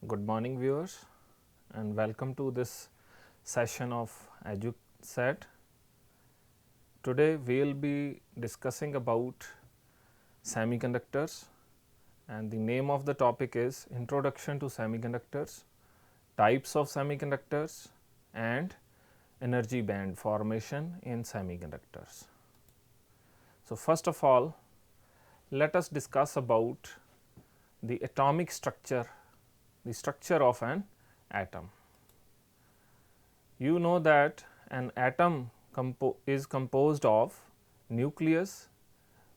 Good morning viewers and welcome to this session of EduSet. Today we will be discussing about semiconductors and the name of the topic is Introduction to Semiconductors, Types of Semiconductors and Energy Band Formation in Semiconductors. So, first of all let us discuss about the atomic structure, the structure of an atom. You know that an atom is composed of nucleus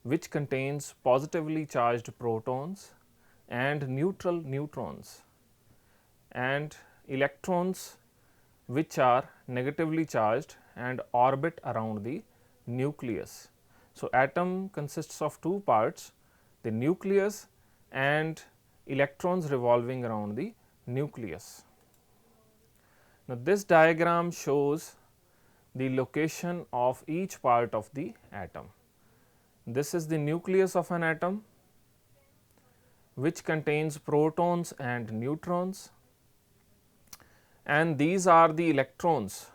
which contains positively charged protons and neutral neutrons and electrons which are negatively charged and orbit around the nucleus. So, atom consists of two parts, the nucleus and electrons revolving around the nucleus. Now, this diagram shows the location of each part of the atom. This is the nucleus of an atom which contains protons and neutrons, and these are the electrons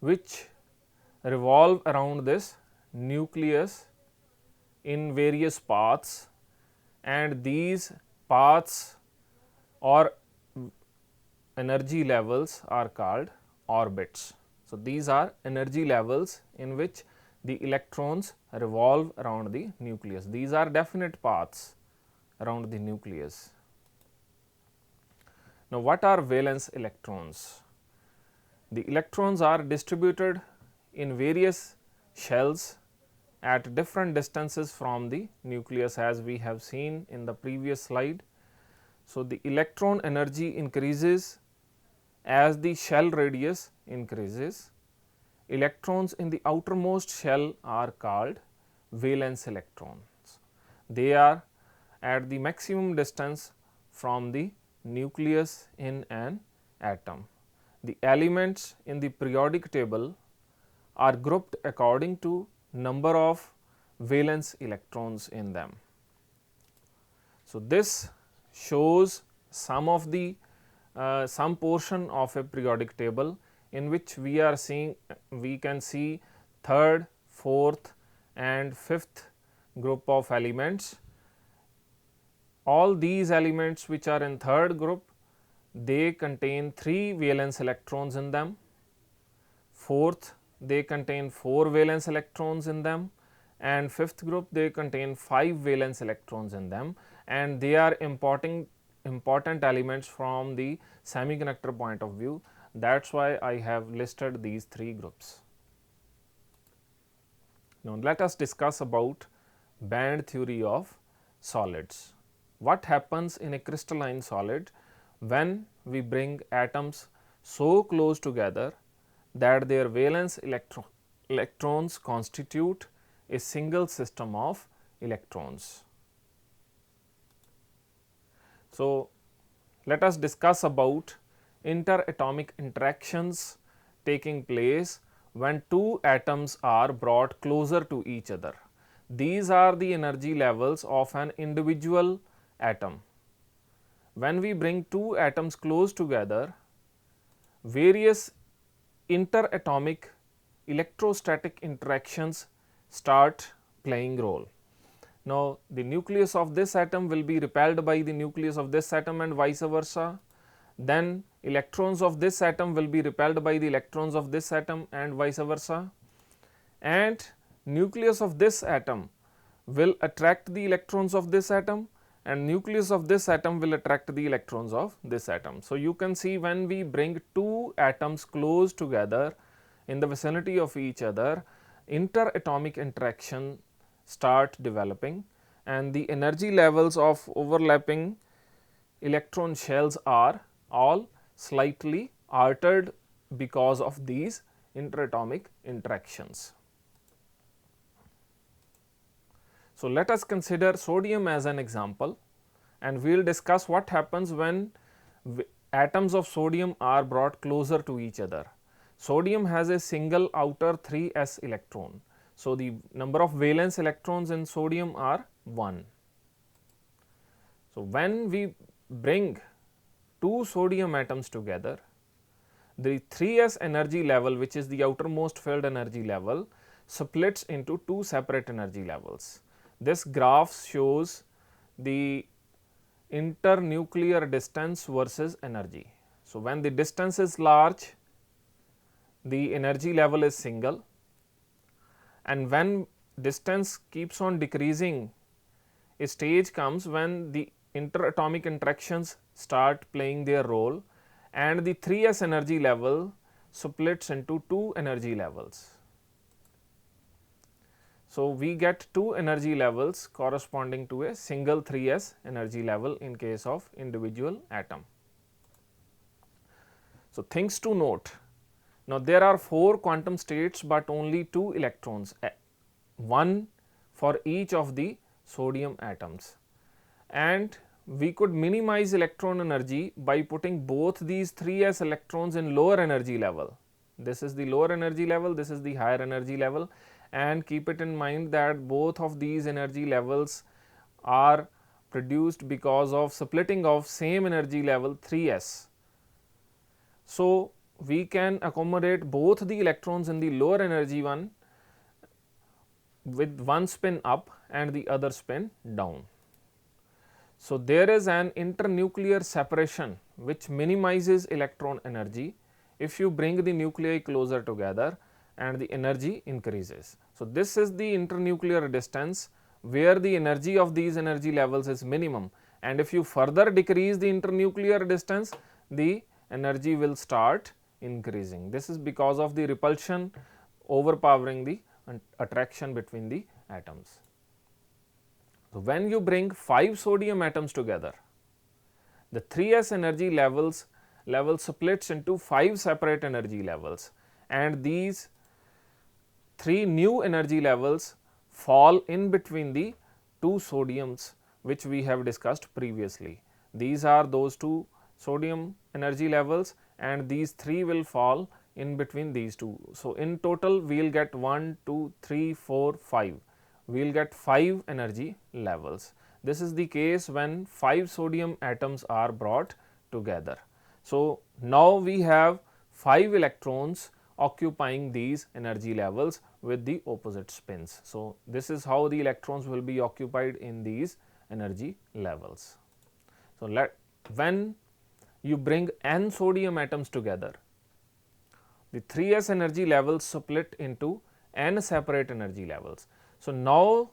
which revolve around this nucleus in various paths, and these paths or energy levels are called orbits. So, these are energy levels in which the electrons revolve around the nucleus. These are definite paths around the nucleus. Now, what are valence electrons? The electrons are distributed in various shells at different distances from the nucleus, as we have seen in the previous slide. So, the electron energy increases as the shell radius increases. Electrons in the outermost shell are called valence electrons. They are at the maximum distance from the nucleus in an atom. The elements in the periodic table are grouped according to number of valence electrons in them. So, this shows some of the some portion of a periodic table in which we can see third, fourth and fifth group of elements. All these elements which are in third group, they contain 3 valence electrons in them. Fourth, they contain 4 valence electrons in them, and fifth group they contain 5 valence electrons in them, and they are important elements from the semiconductor point of view. That is why I have listed these 3 groups. Now, let us discuss about band theory of solids. What happens in a crystalline solid when we bring atoms so close together that their valence electrons constitute a single system of electrons. So, let us discuss about interatomic interactions taking place when two atoms are brought closer to each other. These are the energy levels of an individual atom. When we bring two atoms close together, various interatomic electrostatic interactions start playing role. Now, the nucleus of this atom will be repelled by the nucleus of this atom and vice versa. Then electrons of this atom will be repelled by the electrons of this atom and vice versa, and nucleus of this atom will attract the electrons of this atom and nucleus of this atom will attract the electrons of this atom. So, you can see when we bring two atoms close together in the vicinity of each other, interatomic interaction start developing, and the energy levels of overlapping electron shells are all slightly altered because of these interatomic interactions. So, let us consider sodium as an example, and we will discuss what happens when atoms of sodium are brought closer to each other. Sodium has a single outer 3s electron. So, the number of valence electrons in sodium are 1. So, when we bring two sodium atoms together, the 3s energy level, which is the outermost filled energy level, splits into two separate energy levels. This graph shows the internuclear distance versus energy. So, when the distance is large, the energy level is single, and when distance keeps on decreasing, a stage comes when the interatomic interactions start playing their role, and the 3s energy level splits into two energy levels. So, we get two energy levels corresponding to a single 3s energy level in case of individual atom. So, things to note. Now, there are 4 quantum states, but only 2 electrons, one for each of the sodium atoms, and we could minimize electron energy by putting both these 3s electrons in lower energy level. This is the lower energy level, this is the higher energy level, and keep it in mind that both of these energy levels are produced because of splitting of same energy level 3s. So, we can accommodate both the electrons in the lower energy one with one spin up and the other spin down. So, there is an internuclear separation which minimizes electron energy if you bring the nuclei closer together and the energy increases. So, this is the internuclear distance where the energy of these energy levels is minimum, and if you further decrease the internuclear distance, the energy will start increasing. This is because of the repulsion overpowering the attraction between the atoms. So, when you bring 5 sodium atoms together, the 3s energy level splits into 5 separate energy levels, and these 3 new energy levels fall in between the 2 sodiums which we have discussed previously. These are those 2 sodium energy levels, and these 3 will fall in between these 2. So, in total we will get 1, 2, 3, 4, 5. We will get 5 energy levels. This is the case when 5 sodium atoms are brought together. So, now we have 5 electrons occupying these energy levels with the opposite spins. So, this is how the electrons will be occupied in these energy levels. So, when you bring n sodium atoms together, the 3s energy levels split into n separate energy levels. So, now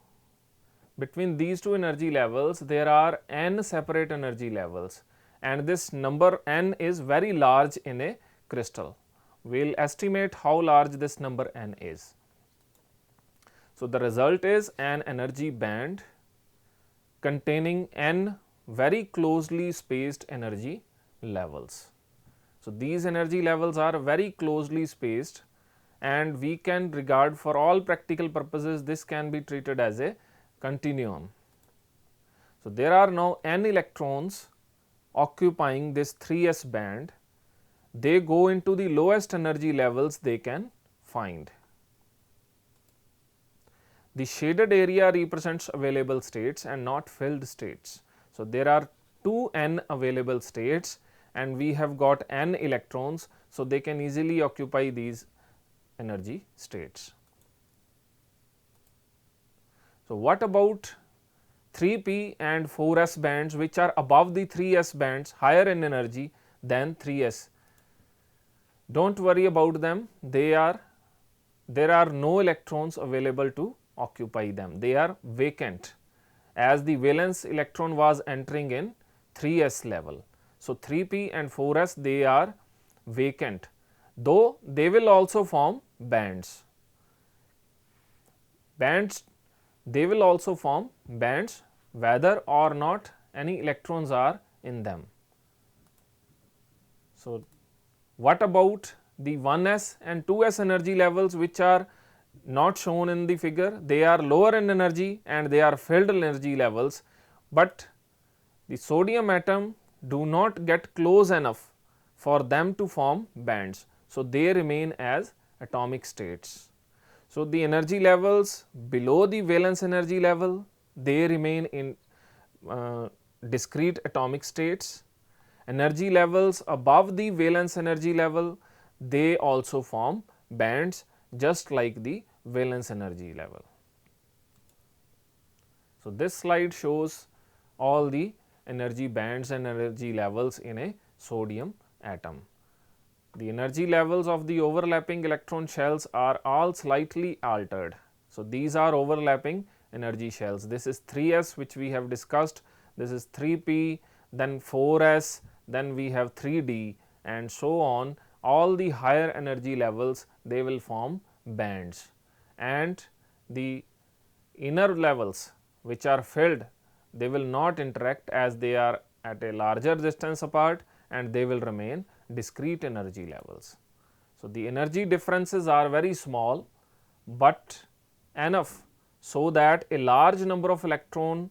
between these two energy levels there are n separate energy levels, and this number n is very large in a crystal. We will estimate how large this number n is. So, the result is an energy band containing n very closely spaced energy levels. So, these energy levels are very closely spaced, and we can regard for all practical purposes this can be treated as a continuum. So, there are now n electrons occupying this 3s band. They go into the lowest energy levels they can find. The shaded area represents available states and not filled states. So, there are 2n available states and we have got n electrons. So, they can easily occupy these energy states. So, what about 3p and 4s bands which are above the 3s bands, higher in energy than 3s? Do not worry about them, there are no electrons available to occupy them, they are vacant as the valence electron was entering in 3s level. So, 3p and 4s they are vacant, though they will also form bands. They will also form bands whether or not any electrons are in them. So, what about the 1s and 2s energy levels which are not shown in the figure? They are lower in energy and they are filled energy levels, but the sodium atom do not get close enough for them to form bands. So, they remain as atomic states. So, the energy levels below the valence energy level they remain in discrete atomic states. Energy levels above the valence energy level, they also form bands just like the valence energy level. So, this slide shows all the energy bands and energy levels in a sodium atom. The energy levels of the overlapping electron shells are all slightly altered. So, these are overlapping energy shells. This is 3s which we have discussed, this is 3p, then 4s, then we have 3d and so on. All the higher energy levels, they will form bands, and the inner levels which are filled, they will not interact as they are at a larger distance apart, and they will remain discrete energy levels. So, the energy differences are very small, but enough so that a large number of electrons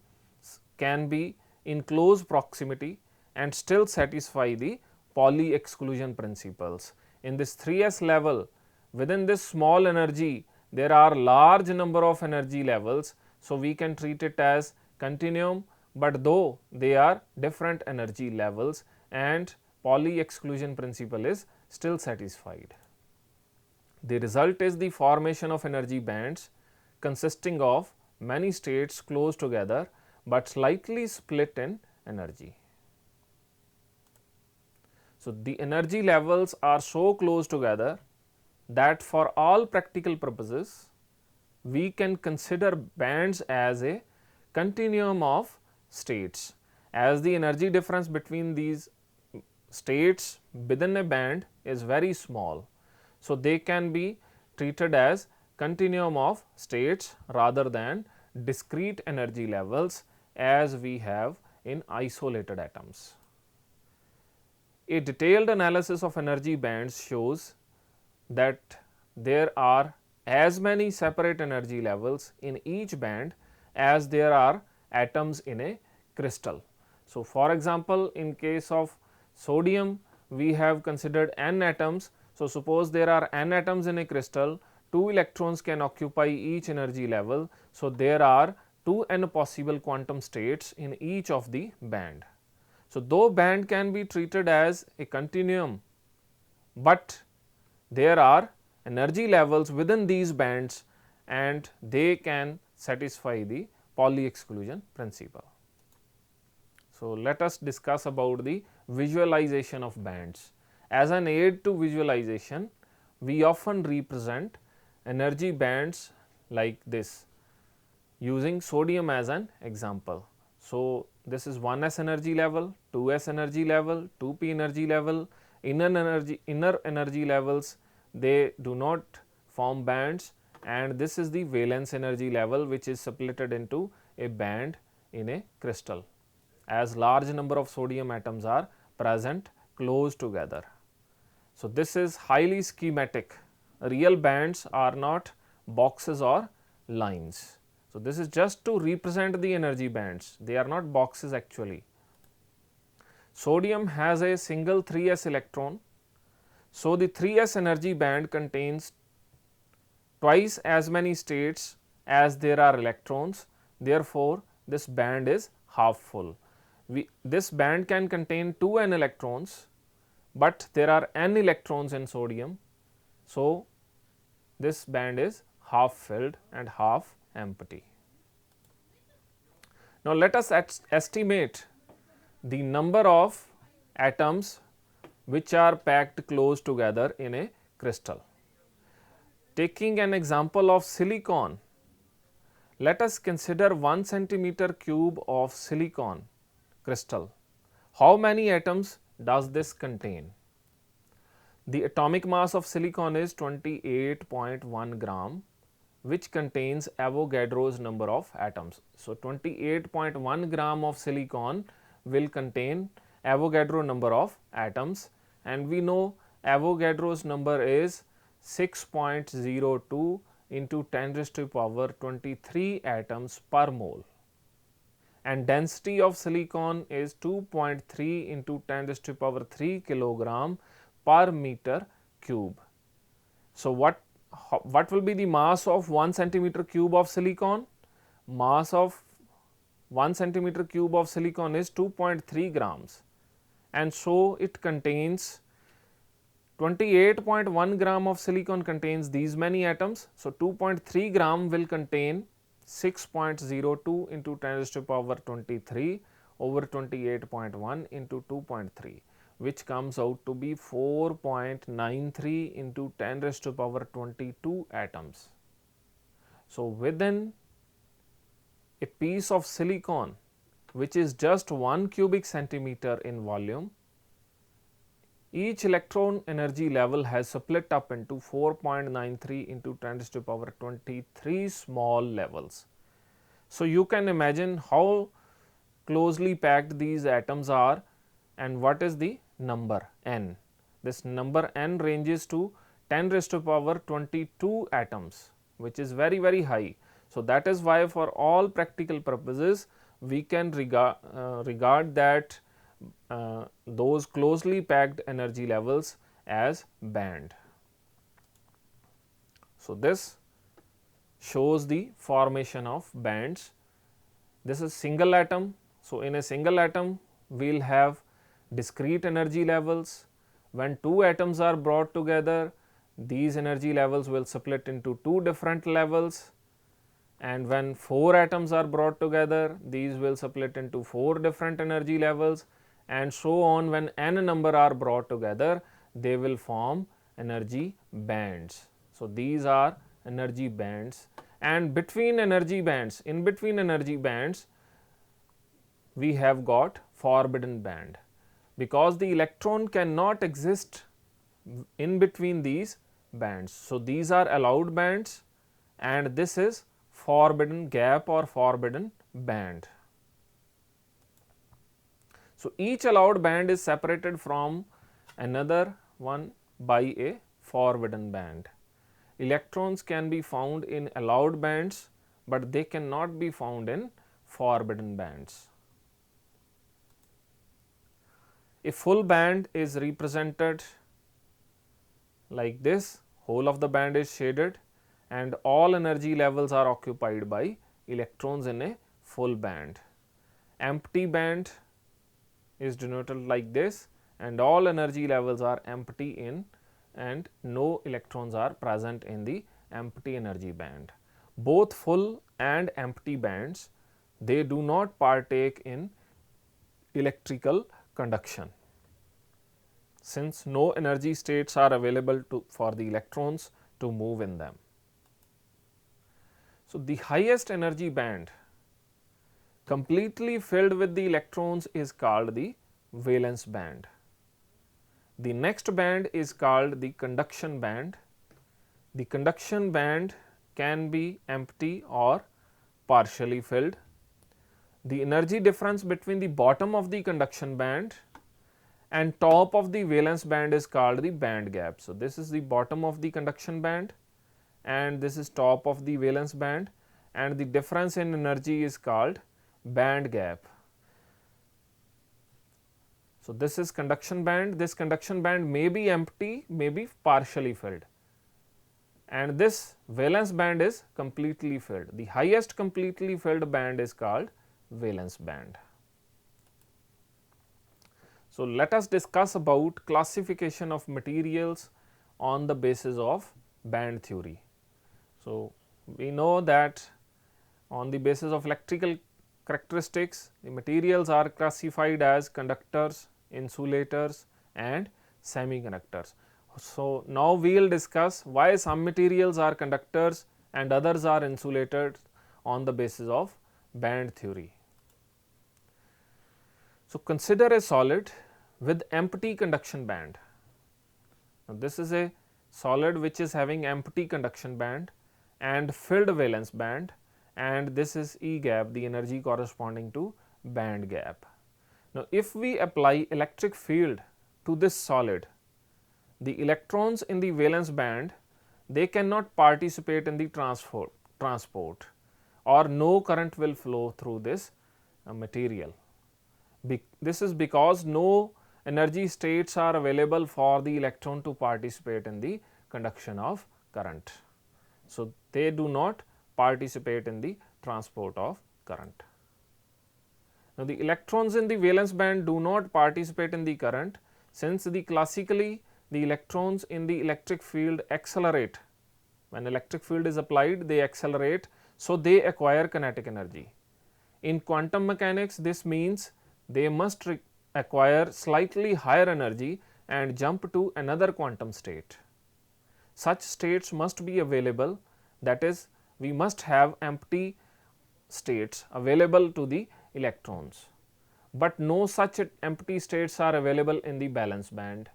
can be in close proximity and still satisfy the Pauli exclusion principles. In this 3s level, within this small energy, there are large number of energy levels. So, we can treat it as continuum, but though they are different energy levels, and Pauli exclusion principle is still satisfied. The result is the formation of energy bands consisting of many states close together, but slightly split in energy. So, the energy levels are so close together that for all practical purposes, we can consider bands as a continuum of states, as the energy difference between these states within a band is very small. So, they can be treated as continuum of states rather than discrete energy levels as we have in isolated atoms. A detailed analysis of energy bands shows that there are as many separate energy levels in each band as there are atoms in a crystal. So, for example, in case of sodium, we have considered n atoms. So, suppose there are n atoms in a crystal, 2 electrons can occupy each energy level. So, there are 2n possible quantum states in each of the band. So, though band can be treated as a continuum, but there are energy levels within these bands and they can satisfy the Pauli exclusion principle. So, let us discuss about the visualization of bands. As an aid to visualization, we often represent energy bands like this using sodium as an example. So, this is 1s energy level, 2s energy level, 2p energy level, inner energy levels, they do not form bands, and this is the valence energy level which is splitted into a band in a crystal, as large number of sodium atoms are present close together. So, this is highly schematic. Real bands are not boxes or lines. So, this is just to represent the energy bands, they are not boxes actually. Sodium has a single 3s electron. So, the 3s energy band contains twice as many states as there are electrons. Therefore, this band is half full. This band can contain 2n electrons, but there are n electrons in sodium. So, this band is half filled and half empty. Now, let us estimate the number of atoms which are packed close together in a crystal. Taking an example of silicon, let us consider 1 centimeter cube of silicon crystal. How many atoms does this contain? The atomic mass of silicon is 28.1 gram, which contains Avogadro's number of atoms. So, 28.1 gram of silicon will contain Avogadro number of atoms, and we know Avogadro's number is 6.02 into 10 raised to the power 23 atoms per mole, and density of silicon is 2.3 into 10 raised to the power 3 kilogram per meter cube. So, what will be the mass of 1 centimeter cube of silicon? Mass of 1 centimeter cube of silicon is 2.3 grams, and so it contains 28.1 gram of silicon contains these many atoms. So, 2.3 gram will contain 6.02 into 10 raised to power 23 over 28.1 into 2.3, which comes out to be 4.93 into 10 raised to power 22 atoms. So, within a piece of silicon which is just 1 cubic centimeter in volume, each electron energy level has split up into 4.93 into 10 raised to power 23 small levels. So, you can imagine how closely packed these atoms are and what is the number n. This number n ranges to 10 raised to power 22 atoms, which is very high. So, that is why for all practical purposes we can regard that those closely packed energy levels as band. So, this shows the formation of bands. This is single atom. So, in a single atom we will have discrete energy levels. When two atoms are brought together, these energy levels will split into two different levels, and when 4 atoms are brought together, these will split into 4 different energy levels, and so on. When n number are brought together, they will form energy bands. So, these are energy bands, and between energy bands, in between energy bands, we have got forbidden band, because the electron cannot exist in between these bands. So, these are allowed bands and this is forbidden gap or forbidden band. So, each allowed band is separated from another one by a forbidden band. Electrons can be found in allowed bands, but they cannot be found in forbidden bands. A full band is represented like this, whole of the band is shaded and all energy levels are occupied by electrons in a full band. Empty band is denoted like this, and all energy levels are empty in and no electrons are present in the empty energy band. Both full and empty bands, they do not partake in electrical conduction, since no energy states are available for the electrons to move in them. So, the highest energy band completely filled with the electrons is called the valence band. The next band is called the conduction band. The conduction band can be empty or partially filled. The energy difference between the bottom of the conduction band and top of the valence band is called the band gap. So, this is the bottom of the conduction band and this is top of the valence band, and the difference in energy is called band gap. So, this is conduction band. This conduction band may be empty, may be partially filled, and this valence band is completely filled. The highest completely filled band is called valence band. So, let us discuss about classification of materials on the basis of band theory. So, we know that on the basis of electrical characteristics, the materials are classified as conductors, insulators and semiconductors. So, now we will discuss why some materials are conductors and others are insulators on the basis of band theory. So, consider a solid with empty conduction band. Now, this is a solid which is having empty conduction band and filled valence band, and this is E gap, the energy corresponding to band gap. Now, if we apply electric field to this solid, the electrons in the valence band, they cannot participate in the transport, or no current will flow through this material. This is because no energy states are available for the electron to participate in the conduction of current. So, they do not participate in the transport of current. Now, the electrons in the valence band do not participate in the current, since classically the electrons in the electric field accelerate. When electric field is applied, they accelerate, so they acquire kinetic energy. In quantum mechanics, this means they must acquire slightly higher energy and jump to another quantum state. Such states must be available, that is, we must have empty states available to the electrons, but no such empty states are available in the valence band,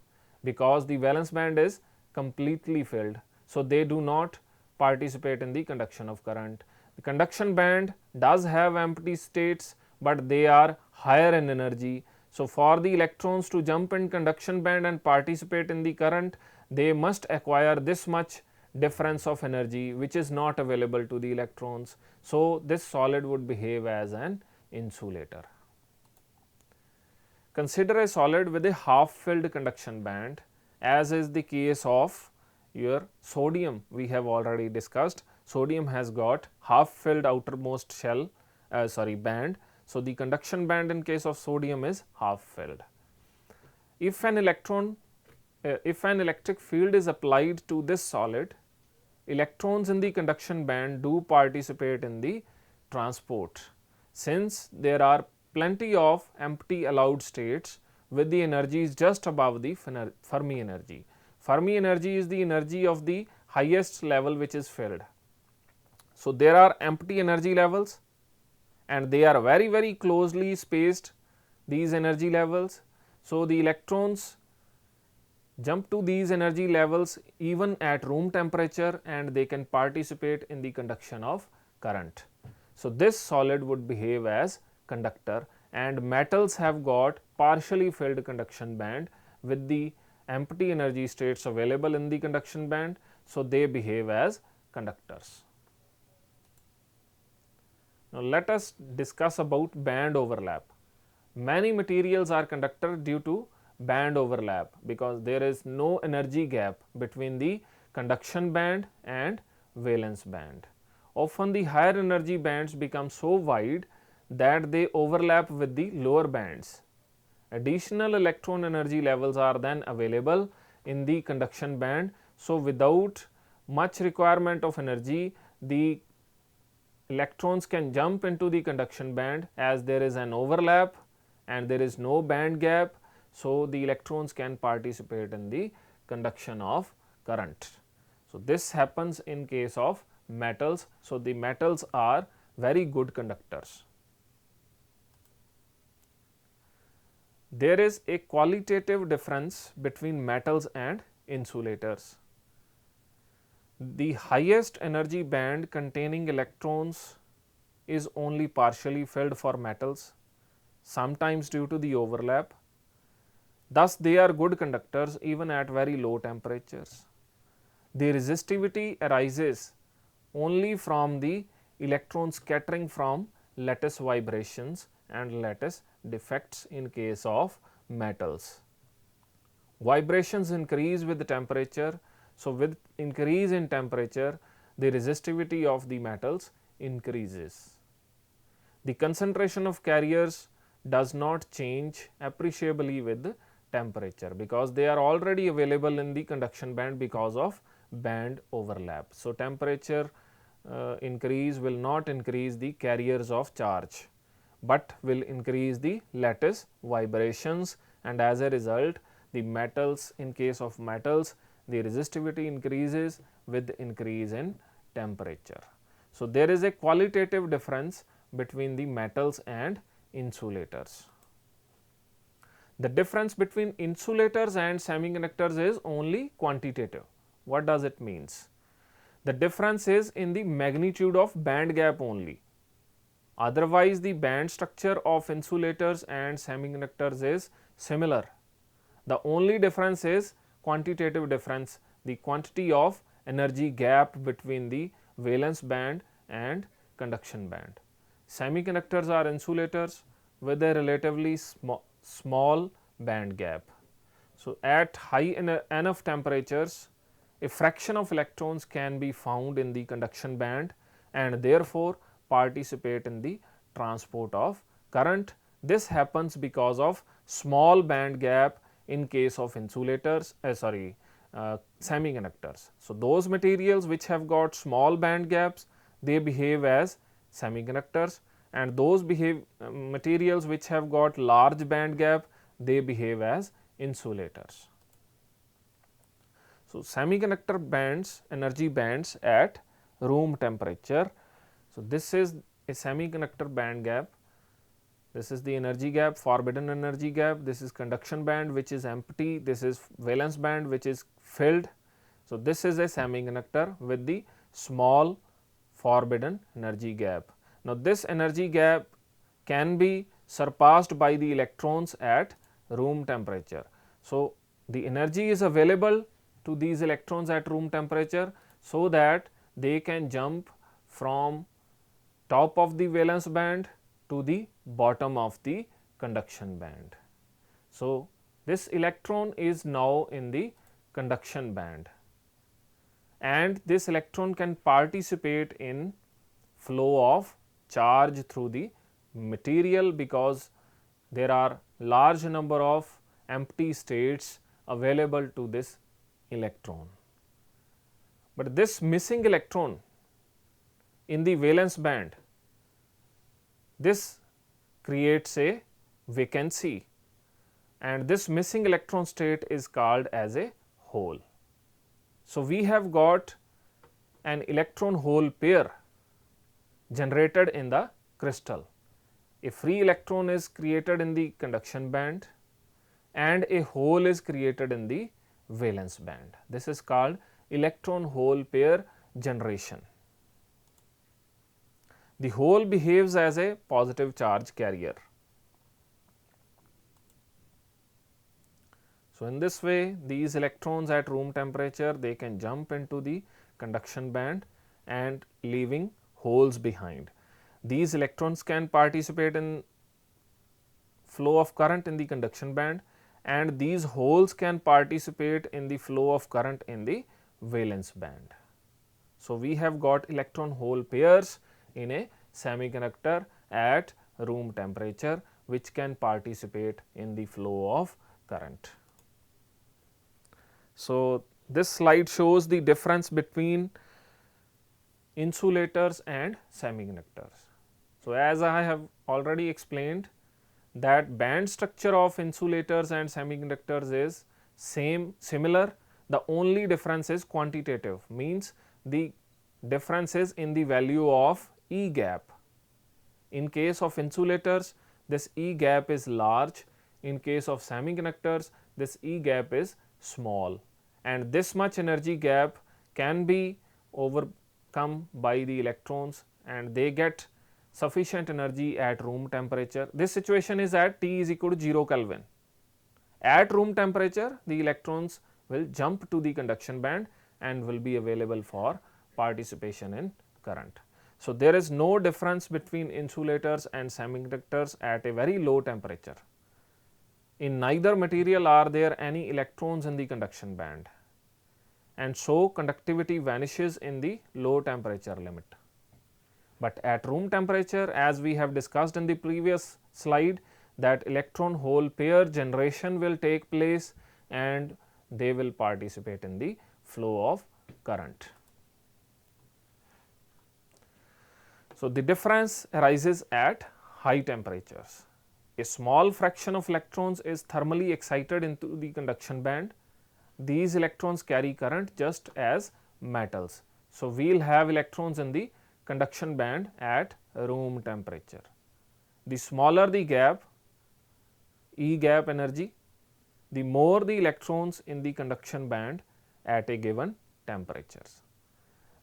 because the valence band is completely filled. So, they do not participate in the conduction of current. The conduction band does have empty states, but they are higher in energy. So, for the electrons to jump in conduction band and participate in the current, they must acquire this much difference of energy, which is not available to the electrons. So, this solid would behave as an insulator. Consider a solid with a half filled conduction band, as is the case of your sodium. We have already discussed sodium has got half filled outermost shell band. So, the conduction band in case of sodium is half filled. If an electric field is applied to this solid, electrons in the conduction band do participate in the transport, since there are plenty of empty allowed states with the energies just above the Fermi energy. Fermi energy is the energy of the highest level which is filled. So, there are empty energy levels and they are very closely spaced, these energy levels. So, the electrons jump to these energy levels even at room temperature, and they can participate in the conduction of current. So, this solid would behave as conductor, and metals have got partially filled conduction band with the empty energy states available in the conduction band. So, they behave as conductors. Now, let us discuss about band overlap. Many materials are conductor due to band overlap, because there is no energy gap between the conduction band and valence band. Often the higher energy bands become so wide that they overlap with the lower bands. Additional electron energy levels are then available in the conduction band. So, without much requirement of energy, the electrons can jump into the conduction band, as there is an overlap and there is no band gap. So, the electrons can participate in the conduction of current. So, this happens in case of metals. So, the metals are very good conductors. There is a qualitative difference between metals and insulators. The highest energy band containing electrons is only partially filled for metals, sometimes due to the overlap. Thus, they are good conductors even at very low temperatures. The resistivity arises only from the electron scattering from lattice vibrations and lattice defects in case of metals. Vibrations increase with the temperature. So, with increase in temperature, the resistivity of the metals increases. The concentration of carriers does not change appreciably with temperature, because they are already available in the conduction band because of band overlap. So, temperature increase will not increase the carriers of charge, but will increase the lattice vibrations, and as a result the metals, in case of metals, the resistivity increases with increase in temperature. So, there is a qualitative difference between the metals and insulators. The difference between insulators and semiconductors is only quantitative. What does it means? The difference is in the magnitude of band gap only. Otherwise, the band structure of insulators and semiconductors is similar. The only difference is quantitative difference, the quantity of energy gap between the valence band and conduction band. Semiconductors are insulators with a relatively small band gap. So, at high enough temperatures, a fraction of electrons can be found in the conduction band and therefore participate in the transport of current, This happens because of small band gap in case of insulators, semiconductors. So, those materials which have got small band gaps, they behave as semiconductors, and those materials which have got large band gap, they behave as insulators. So, semiconductor bands, energy bands at room temperature. So, this is a semiconductor band gap. This is the energy gap, forbidden energy gap. This is conduction band which is empty. This is valence band which is filled. So, this is a semiconductor with the small forbidden energy gap. Now, this energy gap can be surpassed by the electrons at room temperature. So, the energy is available to these electrons at room temperature, so that they can jump from top of the valence band to the bottom of the conduction band. So, this electron is now in the conduction band, and this electron can participate in flow of charge through the material, because there are large number of empty states available to this electron. But this missing electron in the valence band, this creates a vacancy, and this missing electron state is called as a hole. So, we have got an electron hole pair generated in the crystal. A free electron is created in the conduction band and a hole is created in the valence band. This is called electron hole pair generation. The hole behaves as a positive charge carrier. So, in this way, these electrons at room temperature, they can jump into the conduction band and leaving holes behind. These electrons can participate in flow of current in the conduction band, and these holes can participate in the flow of current in the valence band. So, we have got electron hole pairs in a semiconductor at room temperature, which can participate in the flow of current. So, this slide shows the difference between insulators and semiconductors. So, as I have already explained that band structure of insulators and semiconductors is similar, the only difference is quantitative, means the difference is in the value of E gap. In case of insulators, this E gap is large. In case of semiconductors, this E gap is small, and this much energy gap can be overcome by the electrons, and they get sufficient energy at room temperature. This situation is at T is equal to 0 Kelvin. At room temperature, the electrons will jump to the conduction band and will be available for participation in current. So, there is no difference between insulators and semiconductors at a very low temperature. In neither material are there any electrons in the conduction band, and so conductivity vanishes in the low temperature limit. But at room temperature, as we have discussed in the previous slide, that electron hole pair generation will take place and they will participate in the flow of current. So, the difference arises at high temperatures. A small fraction of electrons is thermally excited into the conduction band. These electrons carry current just as metals. So, we will have electrons in the conduction band at room temperature. The smaller the gap, E gap energy, the more the electrons in the conduction band at a given temperatures.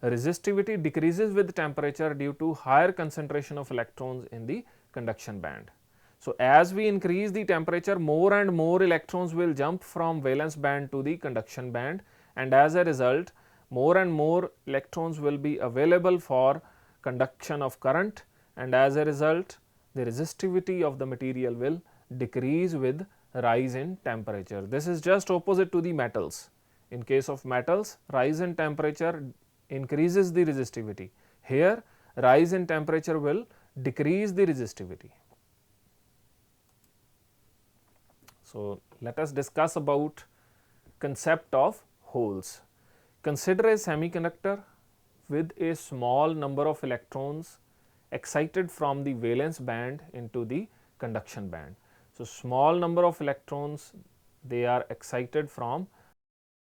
Resistivity decreases with temperature due to higher concentration of electrons in the conduction band. So, as we increase the temperature, more and more electrons will jump from valence band to the conduction band, and as a result, more and more electrons will be available for conduction of current, and as a result, the resistivity of the material will decrease with rise in temperature. This is just opposite to the metals. In case of metals, rise in temperature increases the resistivity. Here, rise in temperature will decrease the resistivity. So, let us discuss about concept of holes. Consider a semiconductor with a small number of electrons excited from the valence band into the conduction band. So, small number of electrons, they are excited from